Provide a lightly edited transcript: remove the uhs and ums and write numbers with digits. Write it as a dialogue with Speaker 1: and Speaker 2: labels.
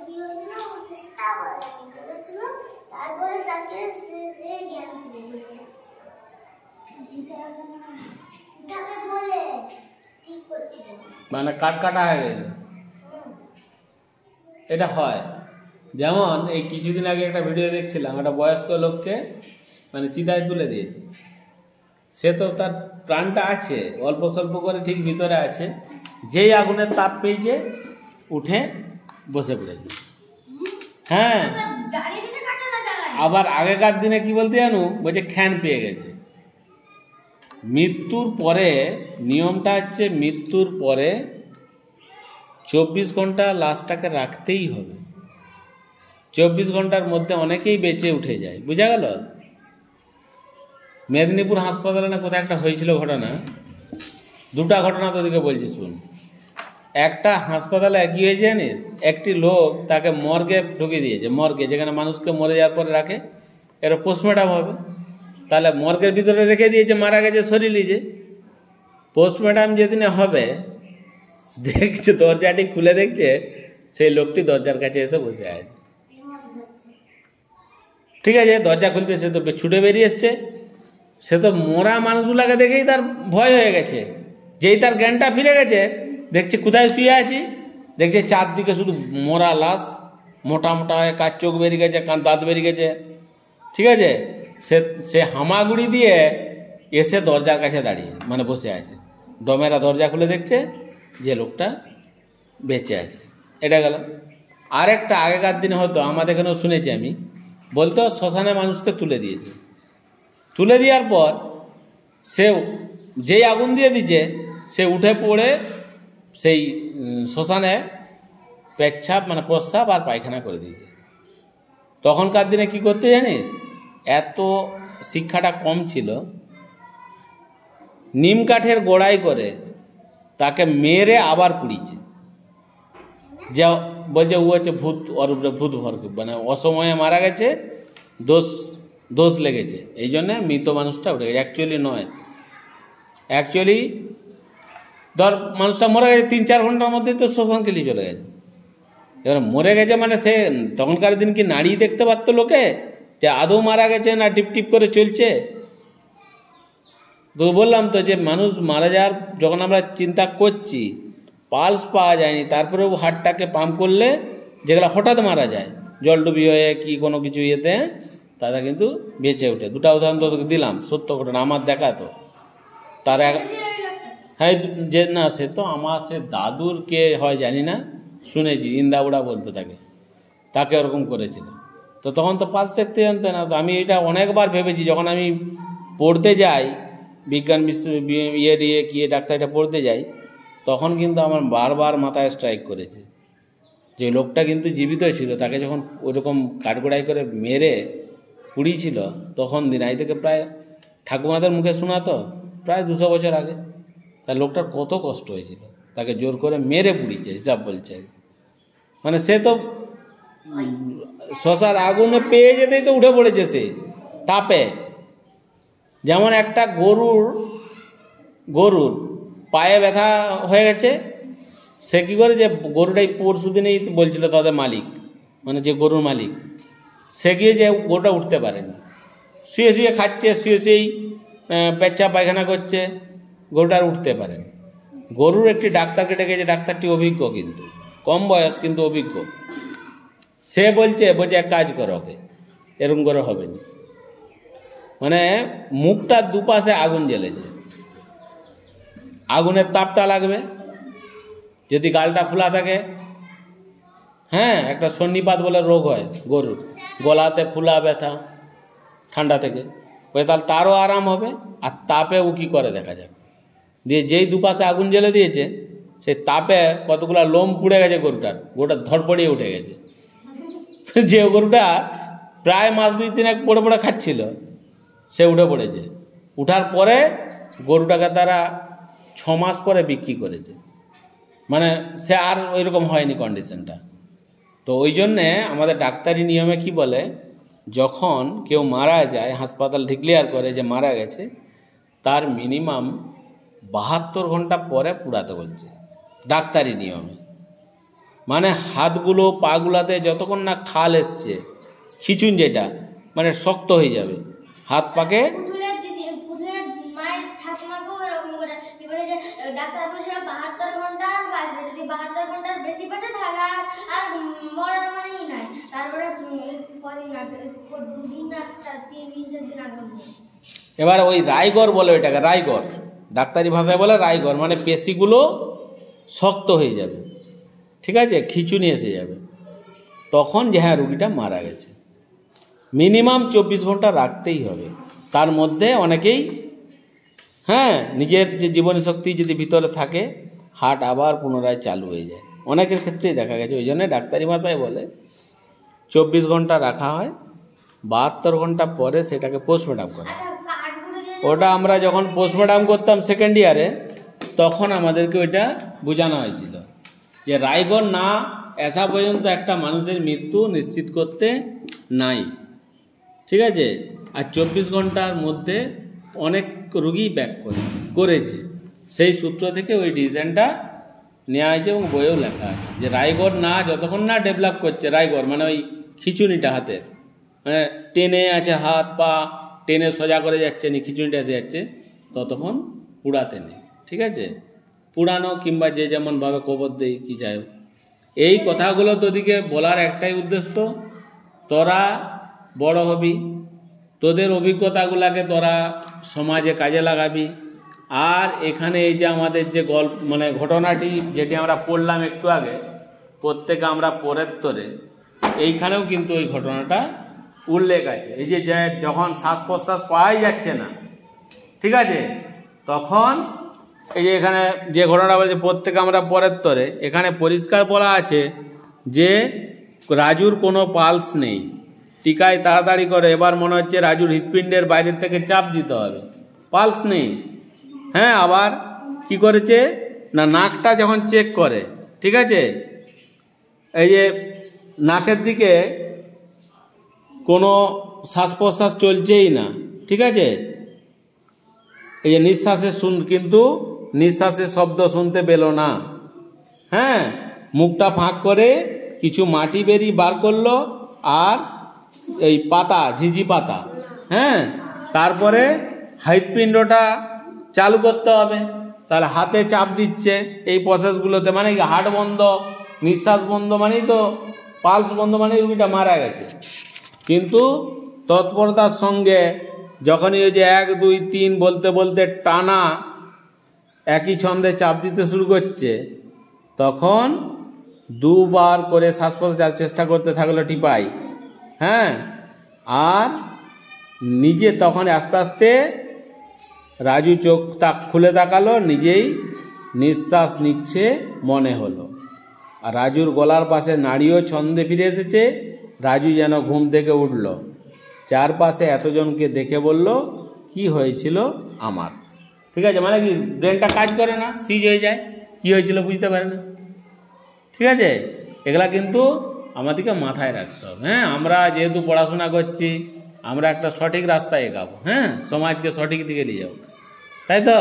Speaker 1: কি হয়েছিল আমাকে সেটা বলেছিল। তারপরে তাকে সে জ্ঞান ফিরেছিল। তাকে বলে ঠিক করছিল,
Speaker 2: মানে কাটা হয়ে গেল। এটা হয়। যেমন এই কিছুদিন আগে একটা ভিডিও দেখছিলাম, একটা বয়স্ক লোককে মানে চিতায় তুলে দিয়েছে। সে তো তার প্রাণটা আছে, অল্প স্বল্প করে ঠিক ভিতরে আছে, যেই আগুনের তাপ পেয়েছে উঠে বসে পড়েছে। হ্যাঁ, আবার আগেকার দিনে কি বলতে জানো, বলছে খ্যান পেয়ে গেছে। মৃত্যুর পরে নিয়মটা হচ্ছে মৃত্যুর পরে 24 ঘন্টা লাশটাকে রাখতেই হবে। 24 ঘন্টার মধ্যে অনেকেই বেঁচে উঠে যায়, বুঝা গেল। মেদিনীপুর হাসপাতালে না কোথায় একটা হয়েছিল ঘটনা, দুটা ঘটনা তোদেরকে বলছি শুন। একটা হাসপাতালে কি হয়েছে জানিস, একটি লোক তাকে মর্গে ঢুকিয়ে দিয়েছে। মর্গে, যেখানে মানুষকে মরে যাওয়ার পরে রাখে, এর পোস্টমর্টম হবে, তাহলে মর্গের ভিতরে রেখে দিয়েছে, মারা গেছে শরীর লিজে। পোস্টমর্টম যেদিনে হবে দেখছে, দরজাটি খুলে দেখছে সেই লোকটি দরজার কাছে এসে বসে আছে। ঠিক আছে, দরজা খুলতে সে তো ছুটে বেরিয়ে এসছে। সে তো মরা মানুষগুলাকে দেখেই তার ভয় হয়ে গেছে। যেই তার জ্ঞানটা ফিরে গেছে, দেখছে কোথায় শুয়ে আছি, দেখছে চারদিকে শুধু মরা লাশ, মোটা মোটা হয়ে কাজ চোখ বেরিয়ে গেছে, কান দাঁত বেরিয়ে গেছে। ঠিক আছে, সে হামাগুড়ি দিয়ে এসে দরজার কাছে দাঁড়িয়ে মানে বসে আছে। ডমেরা দরজা খুলে দেখছে যে লোকটা বেঁচে আছে। এটা গেল। আরেকটা আগেকার দিনে হতো, আমাদের এখানেও শুনেছি আমি, বলতো শ্মশানে মানুষকে তুলে দিয়েছে। তুলে দেওয়ার পর সে যেই আগুন দিয়ে দিচ্ছে, সে উঠে পড়ে সেই শ্মশানে পেচ্ছাপ মানে প্রস্রাব আর পায়খানা করে দিয়েছে। তখনকার দিনে কি করতে জানিস, এত শিক্ষাটা কম ছিল, নিম কাঠের গোড়াই করে তাকে মেরে আবার পুড়িয়েছে। যা বলছে ও হচ্ছে ভূত, ওর উপরে ভূত ভর, মানে অসময়ে মারা গেছে, দোষ লেগেছে, এই জন্যে মৃত মানুষটা উঠে গেছে। অ্যাকচুয়ালি নয়, অ্যাকচুয়ালি ধর মানুষটা মরে গেছে 3-4 ঘন্টার মধ্যে তো শ্মশানকে নিয়ে চলে গেছে। এবার মরে গেছে মানে সে তখনকার দিন কি নাড়ি দেখতে পারতো লোকে যে আদৌ মারা গেছে না টিপ টিপ করে চলছে? তো বললাম তো যে মানুষ মারা যাওয়ার যখন আমরা চিন্তা করছি, পালস পাওয়া যায়নি, তারপরেও হার্টটাকে পাম্প করলে যেগুলো হঠাৎ মারা যায় জলডুবি হয়ে কি কোনো কিছু ইয়েতে, তারা কিন্তু বেঁচে ওঠে। দুটা উদাহরণ তোকে দিলাম, সত্য ঘটনা আমার দেখা। তো তার হ্যাঁ যে না, সে তো আমার সে দাদুর কে হয় জানি না, শুনেছি ইন্দাবুড়া বলতে তাকে ওরকম করেছিল। তো তখন তো পালস দেখতে জানতে না। তো আমি এটা অনেকবার ভেবেছি, যখন আমি পড়তে যাই বিজ্ঞান ইয়ে ডাক্তারটা পড়তে যাই, তখন কিন্তু আমার বারবার মাথায় স্ট্রাইক করেছে যে লোকটা কিন্তু জীবিত ছিল, তাকে যখন ওইরকম কাঠগোড়াই করে মেরে পুড়িয়েছিল, তখন দিনাই থেকে প্রায় ঠাকুমাদের মুখে শোনা তো প্রায় 200 বছর আগে, তার লোকটার কত কষ্ট হয়েছিল, তাকে জোর করে মেরে পুড়িয়েছে হিসাব বলছে। মানে সে তো শ্মশার আগুনে পেয়ে যেতেই তো উঠে পড়েছে সে তাপে। যেমন একটা গরুর পায়ে ব্যথা হয়ে গেছে, সে কী করে, যে গরুটাই পরশু দিনেই বলছিল তাদের মালিক, মানে যে গরুর মালিক, সে গিয়ে যে গরুটা উঠতে পারেনি, শুয়ে শুয়ে খাচ্ছে, শুয়ে শুয়েই পেচ্ছাপ পায়খানা করছে, গরুটা আর উঠতে পারেনি। গরুর একটি ডাক্তারকে ডেকেছে, ডাক্তারটি অভিজ্ঞ, কিন্তু কম বয়স কিন্তু অভিজ্ঞ। সে বলছে এক কাজ করো, ওকে এরকম করে হবে না। মানে মুখটার দুপাশে আগুন জ্বেলেছে, আগুনের তাপটা লাগবে, যদি গালটা ফুলা থাকে, হ্যাঁ একটা সন্নিপাত বলে রোগ হয় গরুর, গলাতে ফুলা ব্যথা ঠান্ডা থেকে, ওই তাহলে তারও আরাম হবে, আর তাপে ও কী করে দেখা যাবে। দিয়ে যেই দুপাশে আগুন জ্বেলে দিয়েছে, সেই তাপে কতগুলো লোম পুড়ে গেছে গরুটা ধড়পড়িয়ে উঠে গেছে। যে গরুটা প্রায় মাস 2-3 পড়ে পড়ে খাচ্ছিল, সে উঠে পড়েছে। উঠার পরে গরুটাকে তারা 6 মাস পরে বিক্রি করেছে, মানে সে আর ওই রকম হয়নি কন্ডিশনটা। তো ওই জন্যে আমাদের ডাক্তারি নিয়মে কি বলে, যখন কেউ মারা যায়, হাসপাতাল ডিক্লেয়ার করে যে মারা গেছে, তার মিনিমাম 72 ঘন্টা পরে পুড়াতে বলছে ডাক্তারি নিয়মে। মানে হাতগুলো পাগুলাতে যতক্ষণ না খাল এসছে, খিচুন যেটা মানে শক্ত হয়ে যাবে হাত পাকে।
Speaker 1: মায়ের ঠাকুমাকেও এরকম করে ডাক্তার বলছিল 72 ঘন্টা বাঁচবে, যদি 72 ঘন্টার বেশি বাঁচে তাহলে আর মরার মানেই নাই। তারপরে কদিন আগে 2 দিন না 3 দিন 4 দিন আগে
Speaker 2: এবার ওই রাইগর বলে, ওইটাকে রাইগর, ডাক্তারি ভাষায় বলে রাইগর, মানে পেশিগুলো শক্ত হয়ে যাবে, ঠিক আছে, খিচুনি এসে যাবে, তখন যে হ্যাঁ রুগীটা মারা গেছে। মিনিমাম 24 ঘন্টা রাখতেই হবে। তার মধ্যে অনেকেই হ্যাঁ নিজের যে জীবনী শক্তি যদি ভিতরে থাকে, হার্ট আবার পুনরায় চালু হয়ে যায়, অনেকের ক্ষেত্রেই দেখা গেছে। ওই জন্য ডাক্তারি ভাষায় বলে 24 ঘন্টা রাখা হয়, 72 ঘন্টা পরে সেটাকে পোস্টমর্টম করা। ওটা আমরা যখন পোস্টমর্টম করতাম সেকেন্ড ইয়ারে, তখন আমাদেরকে ওইটা বোঝানো হয়েছিল যে রাইগর না আসা পর্যন্ত একটা মানুষের মৃত্যু নিশ্চিত করতে নাই, ঠিক আছে। আর 24 ঘন্টার মধ্যে অনেক রোগী ব্যাক করেছে, সেই সূত্র থেকে ওই ডিসিশনটা নেওয়া হয়েছে এবং বইয়েও লেখা আছে যে রাইগর না যতক্ষণ না ডেভেলপ করছে, রাইগর মানে ওই খিচুনিটা হাতের মানে টেনে আছে, হাত পা টেনে সোজা করে যাচ্ছে নি, খিচুনিটা এসে যাচ্ছে, ততক্ষণ পুড়াতে নেই, ঠিক আছে। পুরানো কিংবা যে যেমনভাবে কবর দেয় কি যাই হোক, এই কথাগুলো তোদিকে বলার একটাই উদ্দেশ্য, তোরা বড় হবি, তোদের অভিজ্ঞতাগুলোকে তোরা সমাজে কাজে লাগাবি। আর এখানে এই যে আমাদের যে গল্প মানে ঘটনাটি যেটি আমরা পড়লাম একটু আগে, প্রত্যেকে আমরা পরের তরে, এইখানেও কিন্তু ওই ঘটনাটা উল্লেখ আছে। এই যে যখন শ্বাস প্রশ্বাস পাওয়াই যাচ্ছে না, ঠিক আছে, তখন এই যে এখানে যে ঘটনাটা বলছে প্রত্যেকে আমরা পরের তরে, এখানে পরিষ্কার বলা আছে যে রাজুর কোনো পালস নেই, টিকায় তাড়াতাড়ি করে, এবার মনে হচ্ছে রাজুর হৃৎপিণ্ডের বাইরের থেকে চাপ দিতে হবে, পালস নেই। হ্যাঁ, আবার কি করেছে না নাকটা যখন চেক করে, ঠিক আছে, এই যে নাকের দিকে কোনো শ্বাস প্রশ্বাস চলছেই না, ঠিক আছে, এই যে নিঃশ্বাসের কিন্তু নিঃশ্বাসের শব্দ শুনতে পেল না। হ্যাঁ, মুখটা ফাঁক করে কিছু মাটি বেরি বার করলো আর এই পাতা, ঝিঝি পাতা, হ্যাঁ, তারপরে হৃৎপিণ্ডটা চালু করতে হবে, তাহলে হাতে চাপ দিচ্ছে এই প্রসেসগুলোতে, মানে হার্ট বন্ধ, নিঃশ্বাস বন্ধ মানেই তো, পালস বন্ধ মানেই রুগীটা মারা গেছে। কিন্তু তৎপরতার সঙ্গে যখনই ওই যে 1 2 3 বলতে বলতে টানা একই ছন্দে চাপ দিতে শুরু করছে, তখন 2 বার করে শ্বাস প্রশ্বাস চেষ্টা করতে থাকলো টিপাই। হ্যাঁ, আর নিজে তখন আস্তে আস্তে রাজু চোখ খুলে তাকালো, নিজেই নিঃশ্বাস নিচ্ছে মনে হলো, আর রাজুর গলার পাশে নাড়িও ছন্দে ফিরে এসেছে। রাজু যেন ঘুম থেকে উঠল, চারপাশে এতজনকে দেখে বলল কি হয়েছিল আমার, ঠিক আছে, মানে কি ব্রেনটা কাজ করে না, সিজ হয়ে যায়, কি হয়েছিল বুঝতে পারে না, ঠিক আছে। এগুলা কিন্তু আমাদেরকে মাথায় রাখতে হবে। হ্যাঁ, আমরা যেহেতু পড়াশোনা করছি, আমরা একটা সঠিক রাস্তায় এগাবো, হ্যাঁ, সমাজকে সঠিক দিকে নিয়ে যাবো, তাই তো।